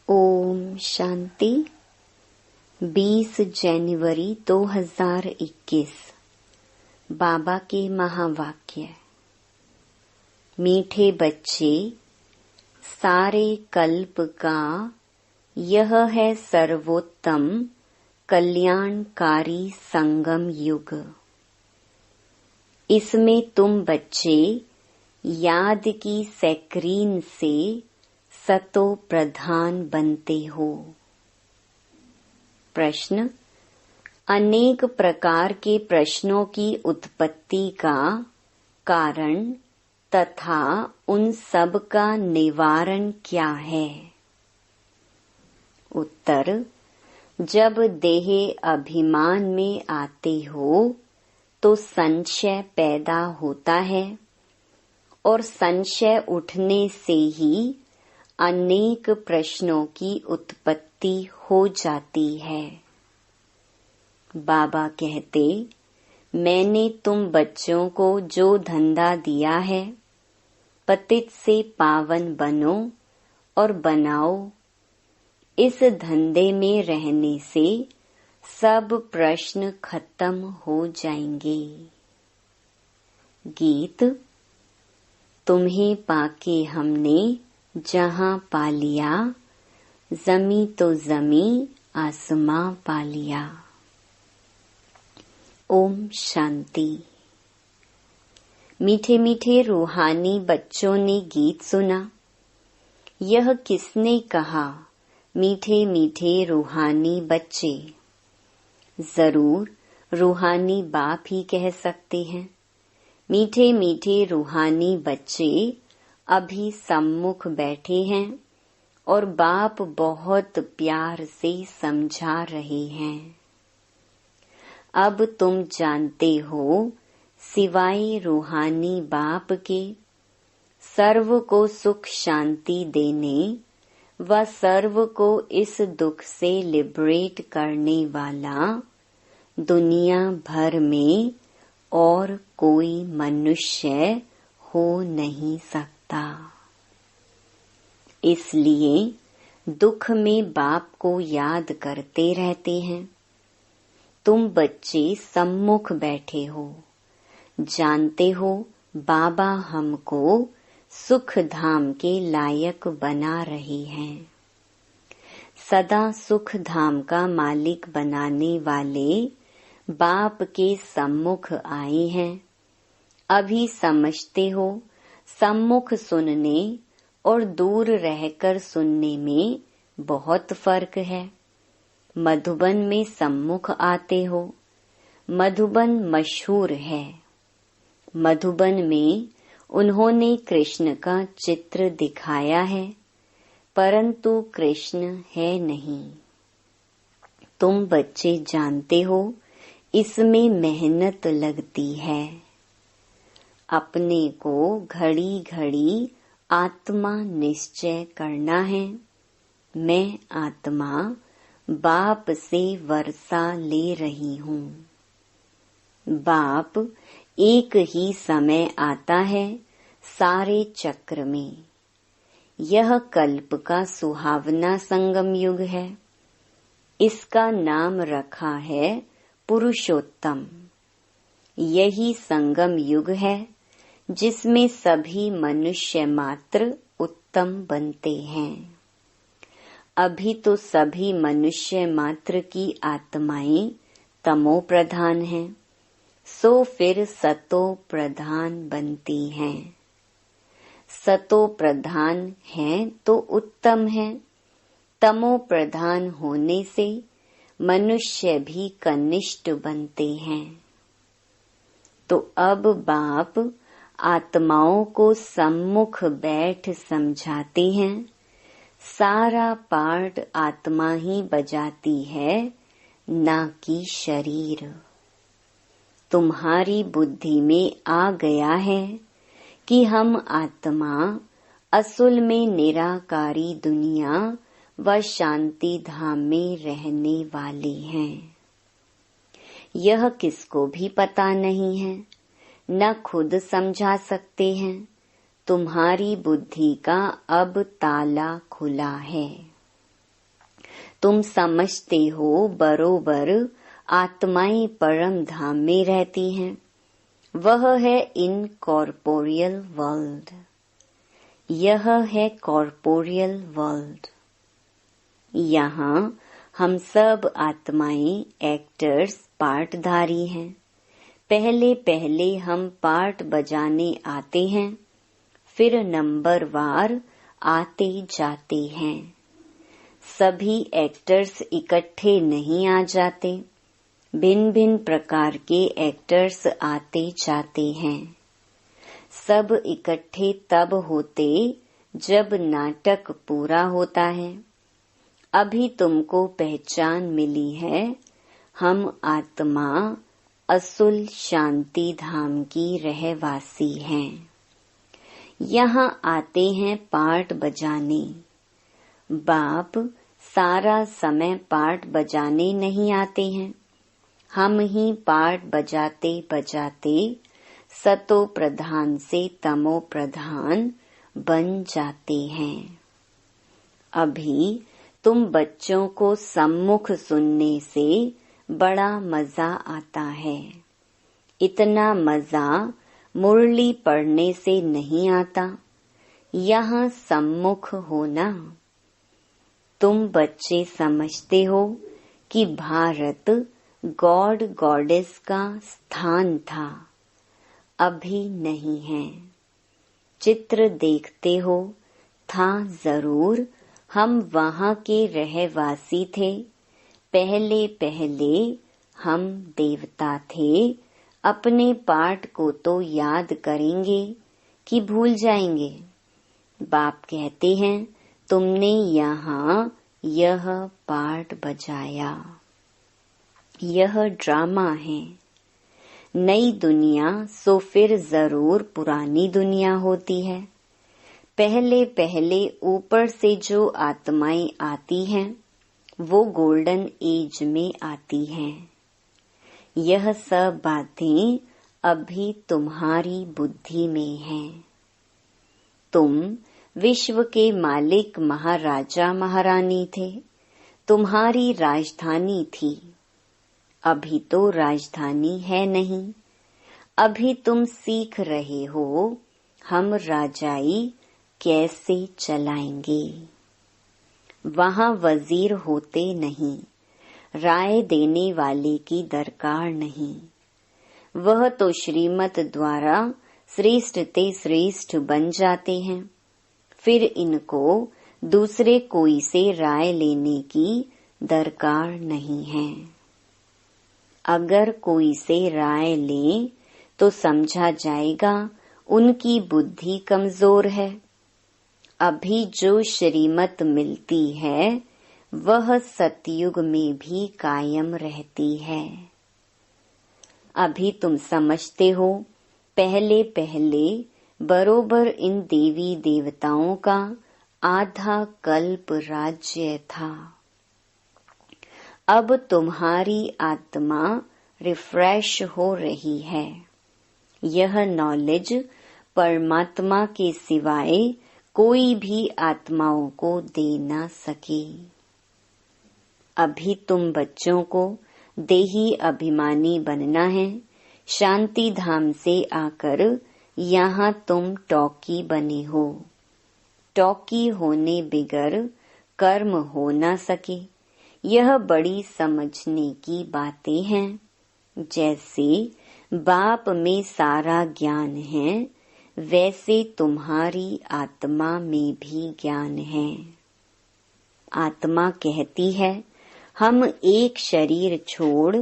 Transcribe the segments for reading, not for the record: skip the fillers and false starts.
ओम शांति। 20 जनवरी 2021 बाबा के महावाक्य। मीठे बच्चे, सारे कल्प का यह है सर्वोत्तम कल्याणकारी संगम युग। इसमें तुम बच्चे याद की स्क्रीन से सतो प्रधान बनते हो। प्रश्न। अनेक प्रकार के प्रश्नों की उत्पत्ति का कारण तथा उन सब का निवारण क्या है? उत्तर। जब देह अभिमान में आते हो तो संशय पैदा होता है और संशय उठने से ही अनेक प्रश्नों की उत्पत्ति हो जाती है। बाबा कहते, मैंने तुम बच्चों को जो धंधा दिया है, पतित से पावन बनो और बनाओ। इस धंधे में रहने से सब प्रश्न खत्म हो जाएंगे। गीत। तुम्हें पाके हमने जहाँ पा लिया, जमी तो जमी आसमां पा लिया। ओम शांति। मीठे मीठे रूहानी बच्चों ने गीत सुना। यह किसने कहा, मीठे मीठे रूहानी बच्चे? जरूर रूहानी बाप ही कह सकते हैं। मीठे मीठे रूहानी बच्चे अभी सम्मुख बैठे हैं और बाप बहुत प्यार से समझा रहे हैं। अब तुम जानते हो, सिवाय रूहानी बाप के सर्व को सुख शांति देने व सर्व को इस दुख से लिबरेट करने वाला दुनिया भर में और कोई मनुष्य हो नहीं सकता। इसलिए दुख में बाप को याद करते रहते हैं। तुम बच्चे सम्मुख बैठे हो, जानते हो बाबा हमको सुख धाम के लायक बना रहे हैं। सदा सुख धाम का मालिक बनाने वाले बाप के सम्मुख आए हैं। अभी समझते हो, सम्मुख सुनने और दूर रहकर सुनने में बहुत फर्क है। मधुबन में सम्मुख आते हो। मधुबन मशहूर है। मधुबन में उन्होंने कृष्ण का चित्र दिखाया है, परंतु कृष्ण है नहीं। तुम बच्चे जानते हो, इसमें मेहनत लगती है। अपने को घड़ी घड़ी आत्मा निश्चय करना है। मैं आत्मा बाप से वर्षा ले रही हूँ। बाप एक ही समय आता है सारे चक्र में। यह कल्प का सुहावना संगम युग है। इसका नाम रखा है पुरुषोत्तम। यही संगम युग है जिसमें सभी मनुष्य मात्र उत्तम बनते हैं। अभी तो सभी मनुष्य मात्र की आत्माएं तमो प्रधान हैं, सो फिर सतो प्रधान बनती हैं। सतो प्रधान हैं तो उत्तम है। तमो प्रधान होने से मनुष्य भी कनिष्ठ बनते हैं। तो अब बाप आत्माओं को सम्मुख बैठ समझाते हैं। सारा पार्ट आत्मा ही बजाती है, ना कि शरीर। तुम्हारी बुद्धि में आ गया है कि हम आत्मा असुल में निराकारी दुनिया व शांति धाम में रहने वाले हैं। यह किसको भी पता नहीं है, न खुद समझा सकते हैं। तुम्हारी बुद्धि का अब ताला खुला है। तुम समझते हो बरोबर आत्माएं परम धाम में रहती हैं। वह है इनकॉर्पोरियल वर्ल्ड। यह है कॉर्पोरियल वर्ल्ड। यहाँ हम सब आत्माएं एक्टर्स, पार्टधारी हैं। पहले पहले हम पार्ट बजाने आते हैं, फिर नंबरवार आते जाते हैं। सभी एक्टर्स इकट्ठे नहीं आ जाते, भिन्न भिन्न प्रकार के एक्टर्स आते जाते हैं। सब इकट्ठे तब होते जब नाटक पूरा होता है। अभी तुमको पहचान मिली है, हम आत्मा असुल शांति धाम की रहवासी हैं। यहाँ आते हैं पार्ट बजाने। बाप सारा समय पार्ट बजाने नहीं आते हैं। हम ही पार्ट बजाते बजाते सतो प्रधान से तमो प्रधान बन जाते हैं। अभी तुम बच्चों को सम्मुख सुनने से बड़ा मजा आता है। इतना मजा मुरली पढ़ने से नहीं आता। यहाँ सम्मुख होना। तुम बच्चे समझते हो कि भारत गॉड गॉडेस का स्थान था, अभी नहीं है। चित्र देखते हो, था जरूर, हम वहाँ के रहवासी थे। पहले पहले हम देवता थे। अपने पाठ को तो याद करेंगे कि भूल जाएंगे। बाप कहते हैं तुमने यहाँ यह पार्ट बजाया। यह ड्रामा है। नई दुनिया सो फिर जरूर पुरानी दुनिया होती है। पहले पहले ऊपर से जो आत्माएं आती हैं वो गोल्डन एज में आती हैं। यह सब बातें अभी तुम्हारी बुद्धि में हैं। तुम विश्व के मालिक महाराजा महारानी थे। तुम्हारी राजधानी थी। अभी तो राजधानी है नहीं। अभी तुम सीख रहे हो हम राजाई कैसे चलाएंगे। वहाँ वजीर होते नहीं, राय देने वाले की दरकार नहीं। वह तो श्रीमत द्वारा श्रेष्ठ ते श्रेष्ठ बन जाते हैं। फिर इनको दूसरे कोई से राय लेने की दरकार नहीं है। अगर कोई से राय ले तो समझा जाएगा उनकी बुद्धि कमजोर है। अभी जो श्रीमत मिलती है वह सतयुग में भी कायम रहती है। अभी तुम समझते हो पहले पहले बरोबर इन देवी देवताओं का आधा कल्प राज्य था। अब तुम्हारी आत्मा रिफ्रेश हो रही है। यह नॉलेज परमात्मा के सिवाय कोई भी आत्माओं को दे ना सके। अभी तुम बच्चों को देही अभिमानी बनना है। शांति धाम से आकर यहाँ तुम टॉकी बने हो। टॉकी होने बिगर कर्म हो ना सके। यह बड़ी समझने की बातें हैं। जैसे बाप में सारा ज्ञान है, वैसे तुम्हारी आत्मा में भी ज्ञान है। आत्मा कहती है हम एक शरीर छोड़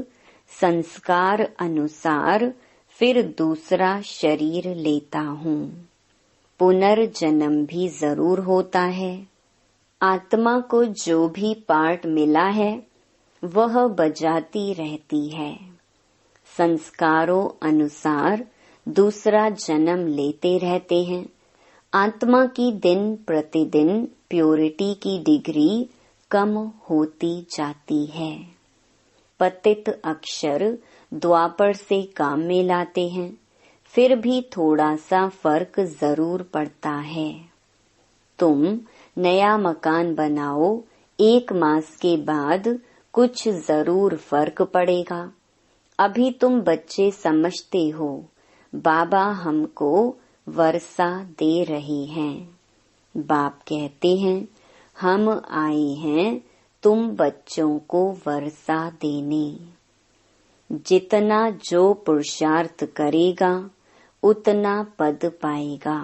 संस्कार अनुसार फिर दूसरा शरीर लेता हूँ। पुनर्जन्म भी जरूर होता है। आत्मा को जो भी पार्ट मिला है वह बजाती रहती है। संस्कारों अनुसार दूसरा जन्म लेते रहते हैं। आत्मा की दिन प्रतिदिन प्योरिटी की डिग्री कम होती जाती है। पतित अक्षर द्वापर से काम में लाते हैं, फिर भी थोड़ा सा फर्क जरूर पड़ता है। तुम नया मकान बनाओ 1 मास के बाद कुछ जरूर फर्क पड़ेगा। अभी तुम बच्चे समझते हो बाबा हमको वर्षा दे रहे हैं। बाप कहते हैं हम आए हैं तुम बच्चों को वर्षा देने। जितना जो पुरुषार्थ करेगा उतना पद पाएगा।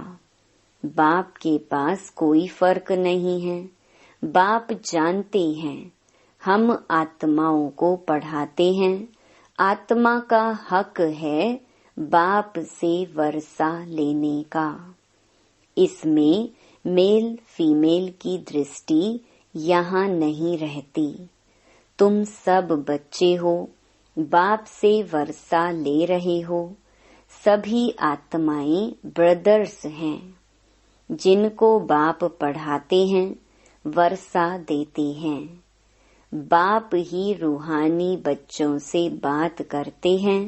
बाप के पास कोई फर्क नहीं है। बाप जानते हैं हम आत्माओं को पढ़ाते हैं। आत्मा का हक है बाप से वर्षा लेने का। इसमें मेल फीमेल की दृष्टि यहाँ नहीं रहती। तुम सब बच्चे हो, बाप से वर्षा ले रहे हो। सभी आत्माएं ब्रदर्स हैं जिनको बाप पढ़ाते हैं, वर्षा देते हैं। बाप ही रूहानी बच्चों से बात करते हैं।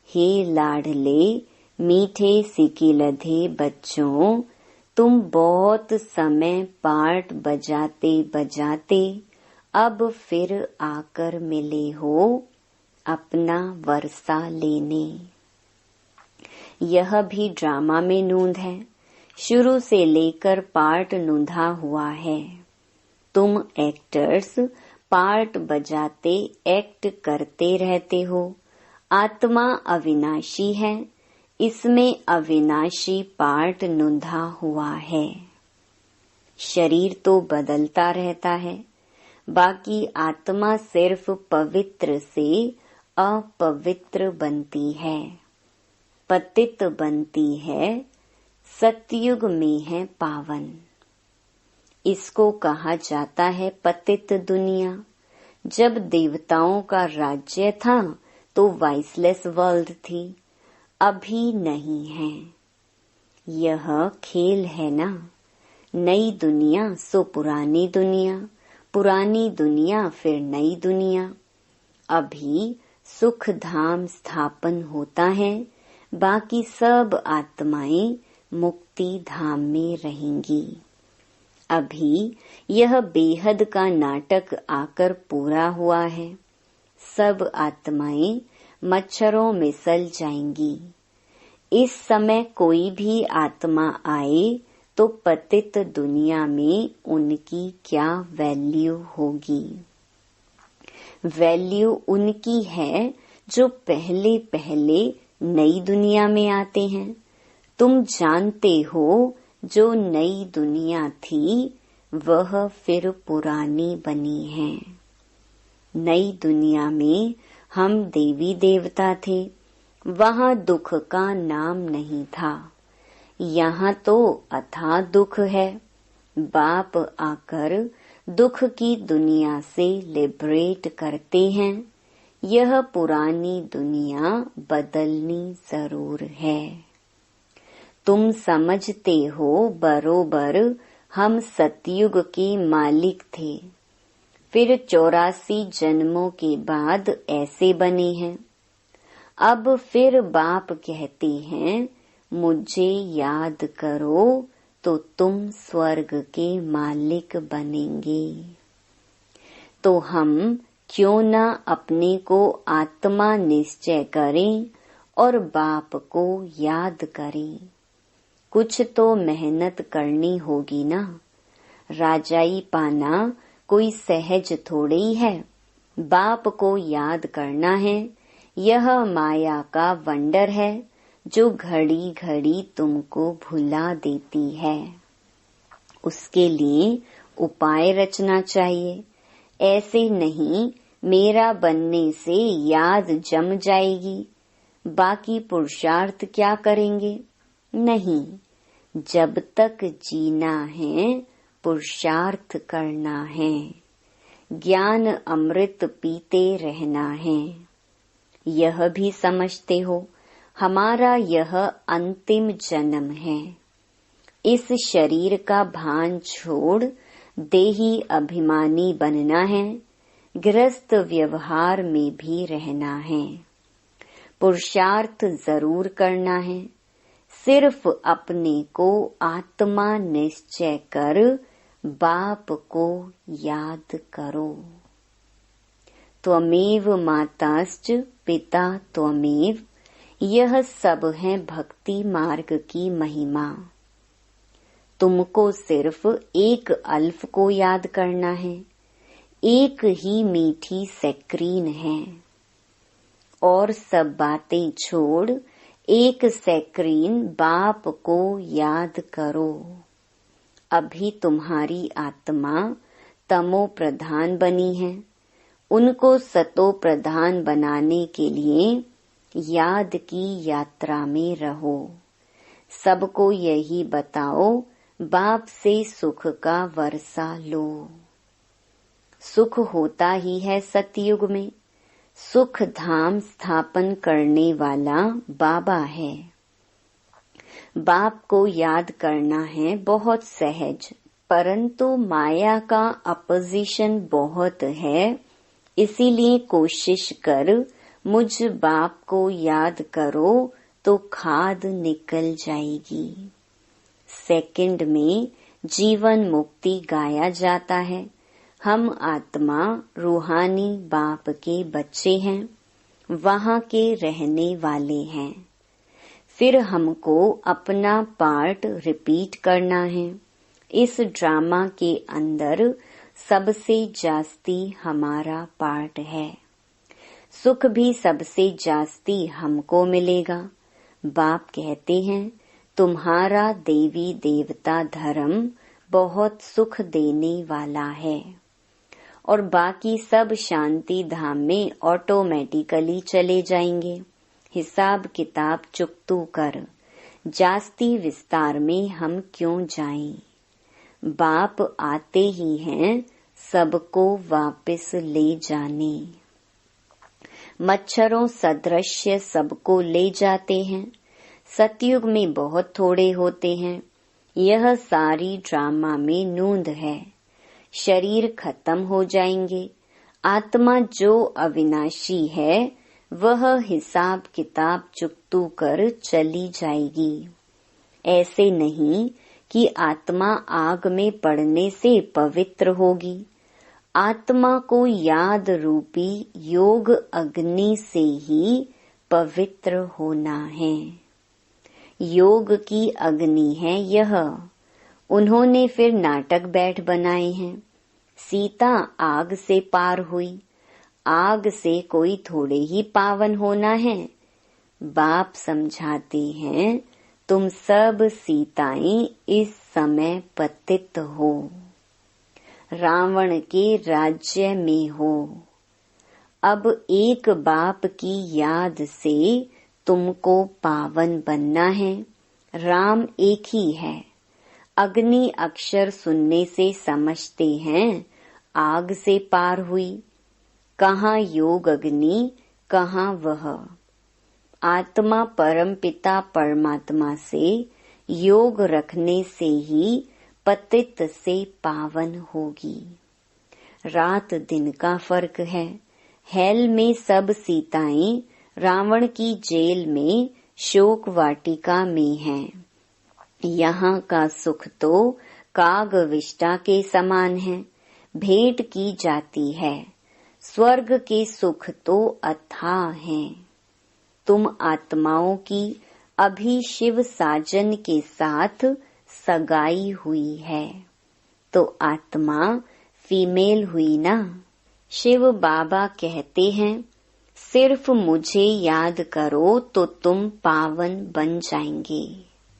हे लाडले मीठे सिकिलधे बच्चों, तुम बहुत समय पार्ट बजाते बजाते अब फिर आकर मिले हो अपना वर्षा लेने। यह भी ड्रामा में नूंद है। शुरू से लेकर पार्ट नूंधा हुआ है। तुम एक्टर्स पार्ट बजाते एक्ट करते रहते हो। आत्मा अविनाशी है, इसमें अविनाशी पार्ट नूंधा हुआ है। शरीर तो बदलता रहता है, बाकी आत्मा सिर्फ पवित्र से अपवित्र बनती है, पतित बनती है। सतयुग में है पावन। इसको कहा जाता है पतित दुनिया। जब देवताओं का राज्य था तो वाइसलेस वर्ल्ड थी, अभी नहीं है। यह खेल है ना। नई दुनिया सो पुरानी दुनिया, पुरानी दुनिया फिर नई दुनिया। अभी सुख धाम स्थापन होता है, बाकी सब आत्माएं मुक्ति धाम में रहेंगी। अभी यह बेहद का नाटक आकर पूरा हुआ है। सब आत्माएं मच्छरों में सल जाएंगी। इस समय कोई भी आत्मा आए तो पतित दुनिया में उनकी क्या वैल्यू होगी। वैल्यू उनकी है जो पहले पहले नई दुनिया में आते हैं। तुम जानते हो जो नई दुनिया थी वह फिर पुरानी बनी है। नई दुनिया में हम देवी देवता थे, वहाँ दुख का नाम नहीं था। यहाँ तो अथाह दुख है। बाप आकर दुख की दुनिया से लिबरेट करते हैं। यह पुरानी दुनिया बदलनी जरूर है। तुम समझते हो बरोबर हम सतयुग के मालिक थे, फिर 84 जन्मों के बाद ऐसे बने हैं। अब फिर बाप कहते हैं मुझे याद करो तो तुम स्वर्ग के मालिक बनेंगे। तो हम क्यों न अपने को आत्मा निश्चय करें और बाप को याद करें। कुछ तो मेहनत करनी होगी ना। राजाई पाना कोई सहज थोड़ी है। बाप को याद करना है। यह माया का वंडर है जो घड़ी घड़ी तुमको भुला देती है। उसके लिए उपाय रचना चाहिए। ऐसे नहीं मेरा बनने से याद जम जाएगी, बाकी पुरुषार्थ क्या करेंगे। नहीं, जब तक जीना है पुरुषार्थ करना है, ज्ञान अमृत पीते रहना है। यह भी समझते हो हमारा यह अंतिम जन्म है। इस शरीर का भान छोड़ देही अभिमानी बनना है। गृहस्थ व्यवहार में भी रहना है। पुरुषार्थ जरूर करना है। सिर्फ अपने को आत्मा निश्चय कर बाप को याद करो। त्वमेव माताश्च पिता त्वमेव, यह सब है भक्ति मार्ग की महिमा। तुमको सिर्फ एक अल्फ को याद करना है, एक ही मीठी सैक्रीन है, और सब बातें छोड़ एक सैक्रीन बाप को याद करो। अभी तुम्हारी आत्मा तमो प्रधान बनी है, उनको सतो प्रधान बनाने के लिए याद की यात्रा में रहो। सबको यही बताओ, बाप से सुख का वर्षा लो। सुख होता ही है सतयुग में, सुख धाम स्थापन करने वाला बाबा है। बाप को याद करना है बहुत सहज, परंतु माया का अपोजिशन बहुत है, इसीलिए कोशिश कर मुझ बाप को याद करो तो खाद निकल जाएगी। सेकंड में जीवन मुक्ति गाया जाता है। हम आत्मा रूहानी बाप के बच्चे हैं, वहाँ के रहने वाले हैं। फिर हमको अपना पार्ट रिपीट करना है। इस ड्रामा के अंदर सबसे जास्ती हमारा पार्ट है। सुख भी सबसे जास्ती हमको मिलेगा। बाप कहते हैं, तुम्हारा देवी देवता धर्म बहुत सुख देने वाला है, और बाकी सब शांति धाम में ऑटोमेटिकली चले जाएंगे। हिसाब किताब चुकतू कर, जास्ती विस्तार में हम क्यों जाएं? बाप आते ही हैं सबको वापस ले जाने। मच्छरों सदृश्य सबको ले जाते हैं। सतयुग में बहुत थोड़े होते हैं। यह सारी ड्रामा में नूंद है। शरीर खत्म हो जाएंगे। आत्मा जो अविनाशी है वह हिसाब किताब चुकतू कर चली जाएगी। ऐसे नहीं कि आत्मा आग में पड़ने से पवित्र होगी। आत्मा को याद रूपी योग अग्नि से ही पवित्र होना है। योग की अग्नि है यह। उन्होंने फिर नाटक बैठ बनाए हैं। सीता आग से पार हुई। आग से कोई थोड़े ही पावन होना है। बाप समझाते हैं, तुम सब सीताएं इस समय पतित हो, रावण के राज्य में हो। अब एक बाप की याद से तुमको पावन बनना है। राम एक ही है। अग्नि अक्षर सुनने से समझते हैं आग से पार हुई। कहाँ योग अग्नि, कहाँ वह। आत्मा परम पिता परमात्मा से योग रखने से ही पतित से पावन होगी। रात दिन का फर्क है। हेल में सब सीताएं रावण की जेल में शोक वाटिका में हैं। यहाँ का सुख तो कागविष्टा के समान है, भेंट की जाती है। स्वर्ग के सुख तो अथाह हैं। तुम आत्माओं की अभी शिव साजन के साथ सगाई हुई है, तो आत्मा फीमेल हुई ना। शिव बाबा कहते हैं, सिर्फ मुझे याद करो तो तुम पावन बन जाएंगे।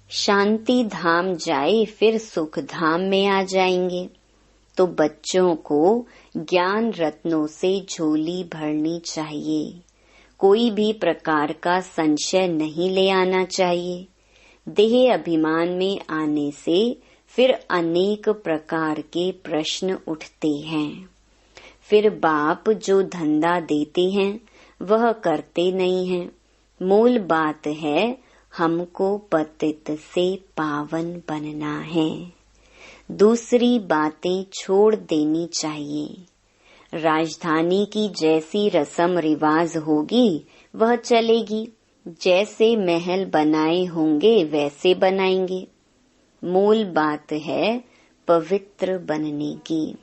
शांति धाम जाए फिर सुख धाम में आ जाएंगे। तो बच्चों को ज्ञान रत्नों से झोली भरनी चाहिए। कोई भी प्रकार का संशय नहीं ले आना चाहिए। देह अभिमान में आने से फिर अनेक प्रकार के प्रश्न उठते हैं। फिर बाप जो धंधा देते हैं वह करते नहीं हैं। मूल बात है हमको पतित से पावन बनना है। दूसरी बातें छोड़ देनी चाहिए। राजधानी की जैसी रस्म रिवाज होगी वह चलेगी। जैसे महल बनाए होंगे वैसे बनाएंगे। मूल बात है पवित्र बनने की।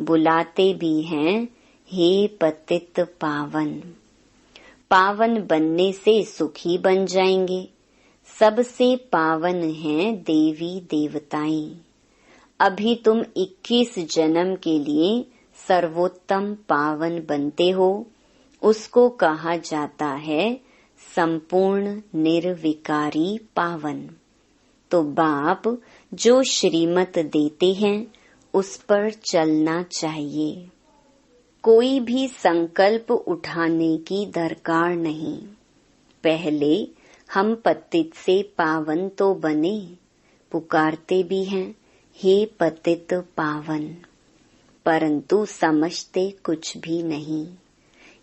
बुलाते भी हैं, हे पतित पावन। पावन बनने से सुखी बन जाएंगे। सबसे पावन हैं देवी देवताएं। अभी तुम 21 जन्म के लिए सर्वोत्तम पावन बनते हो। उसको कहा जाता है संपूर्ण निर्विकारी पावन। तो बाप जो श्रीमत देते हैं उस पर चलना चाहिए। कोई भी संकल्प उठाने की दरकार नहीं। पहले हम पतित से पावन तो बने। पुकारते भी हैं, हे पतित पावन, परंतु समझते कुछ भी नहीं।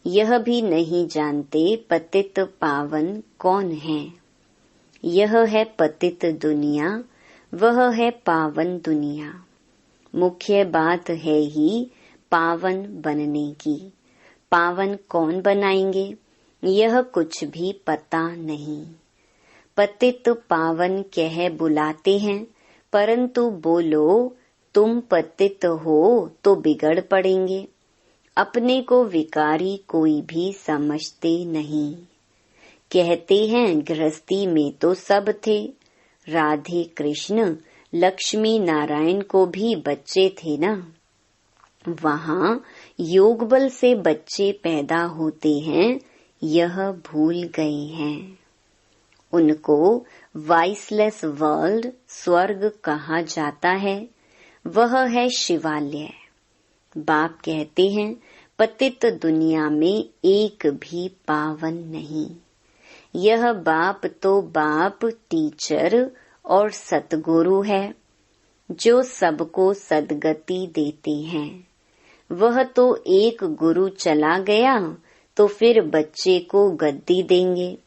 यह भी नहीं जानते पतित पावन कौन है। यह है पतित दुनिया, वह है पावन दुनिया। मुख्य बात है ही पावन बनने की। पावन कौन बनाएंगे, यह कुछ भी पता नहीं। पतित पावन कह बुलाते हैं, परंतु बोलो तुम पतित हो तो बिगड़ पड़ेंगे। अपने को विकारी कोई भी समझते नहीं। कहते हैं गृहस्थी में तो सब थे। राधे कृष्ण लक्ष्मी नारायण को भी बच्चे थे ना। वहाँ योग बल से बच्चे पैदा होते हैं, यह भूल गए हैं। उनको वाइसलेस वर्ल्ड स्वर्ग कहा जाता है। वह है शिवालय। बाप कहते हैं पतित दुनिया में एक भी पावन नहीं। यह बाप तो बाप टीचर और सतगुरु है, जो सबको सदगति देते हैं। वह तो एक गुरु चला गया तो फिर बच्चे को गद्दी देंगे।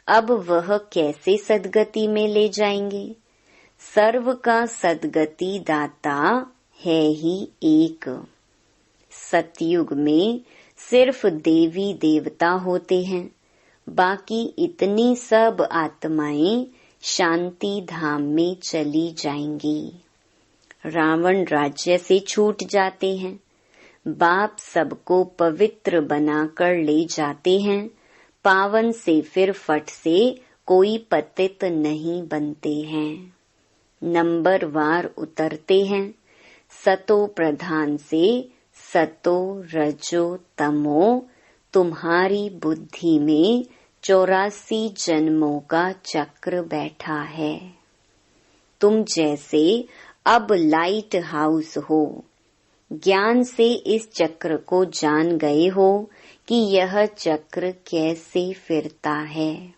अब वह कैसे सदगति में ले जाएंगे। सर्व का सदगति दाता है ही एक। सतयुग में सिर्फ देवी देवता होते हैं, बाकी इतनी सब आत्माएं शांति धाम में चली जाएंगी। रावण राज्य से छूट जाते हैं। बाप सबको पवित्र बनाकर ले जाते हैं। पावन से फिर फट से कोई पतित नहीं बनते हैं। नंबर वार उतरते हैं। सतो प्रधान से सतो रजो तमो तुम्हारी बुद्धि में 84 जन्मों का चक्र बैठा है। तुम जैसे अब लाइट हाउस हो। ज्ञान से इस चक्र को जान गए हो कि यह चक्र कैसे फिरता है।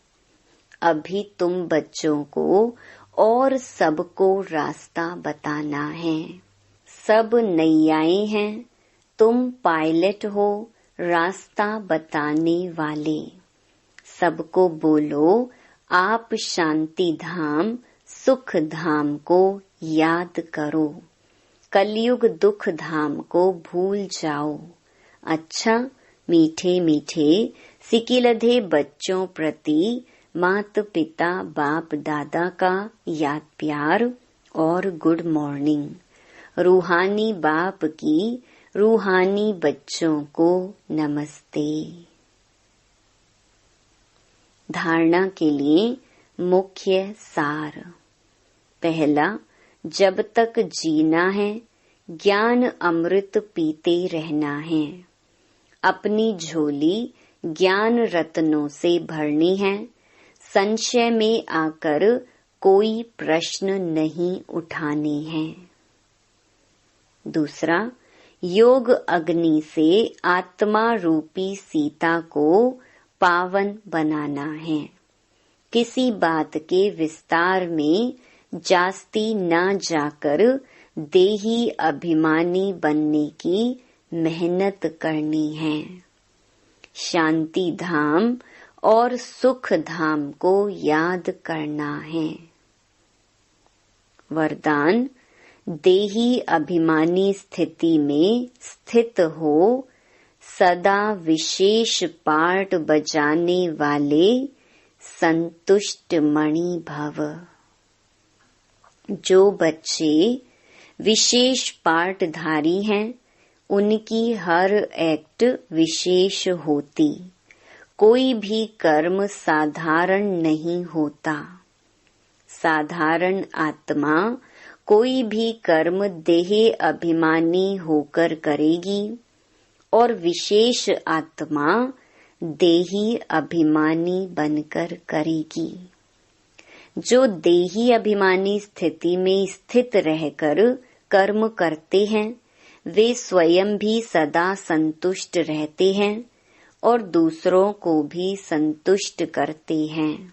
अभी तुम बच्चों को और सबको रास्ता बताना है। सब नैयाएं हैं, तुम पायलट हो, रास्ता बताने वाले। सबको बोलो आप शांति धाम सुख धाम को याद करो। कलयुग दुख धाम को भूल जाओ। अच्छा, मीठे मीठे सिकिलधे बच्चों प्रति माता पिता बाप दादा का याद प्यार और गुड मॉर्निंग। रूहानी बाप की रूहानी बच्चों को नमस्ते। धारणा के लिए मुख्य सार। पहला, जब तक जीना है ज्ञान अमृत पीते रहना है। अपनी झोली ज्ञान रत्नों से भरनी है। संशय में आकर कोई प्रश्न नहीं उठाने हैं। दूसरा, योग अग्नि से आत्मा रूपी सीता को पावन बनाना है। किसी बात के विस्तार में जास्ती न जाकर देही अभिमानी बनने की मेहनत करनी है। शांति धाम और सुख धाम को याद करना है। वरदान, देही अभिमानी स्थिति में स्थित हो सदा विशेष पार्ट बजाने वाले संतुष्ट मणि भव। जो बच्चे विशेष पाठधारी हैं, उनकी हर एक्ट विशेष होती। कोई भी कर्म साधारण नहीं होता। साधारण आत्मा कोई भी कर्म देह अभिमानी होकर करेगी और विशेष आत्मा देही अभिमानी बनकर करेगी। जो देही अभिमानी स्थिति में स्थित रहकर कर्म करते हैं, वे स्वयं भी सदा संतुष्ट रहते हैं और दूसरों को भी संतुष्ट करते हैं।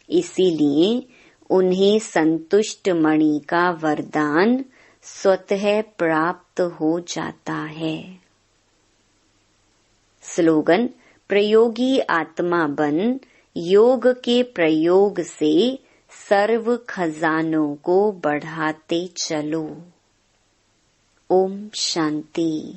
इसीलिए उन्हें संतुष्ट मणि का वरदान स्वतः प्राप्त हो जाता है। स्लोगन: प्रयोगी आत्मा बन, योग के प्रयोग से सर्व खजानों को बढ़ाते चलो। ओम शांति।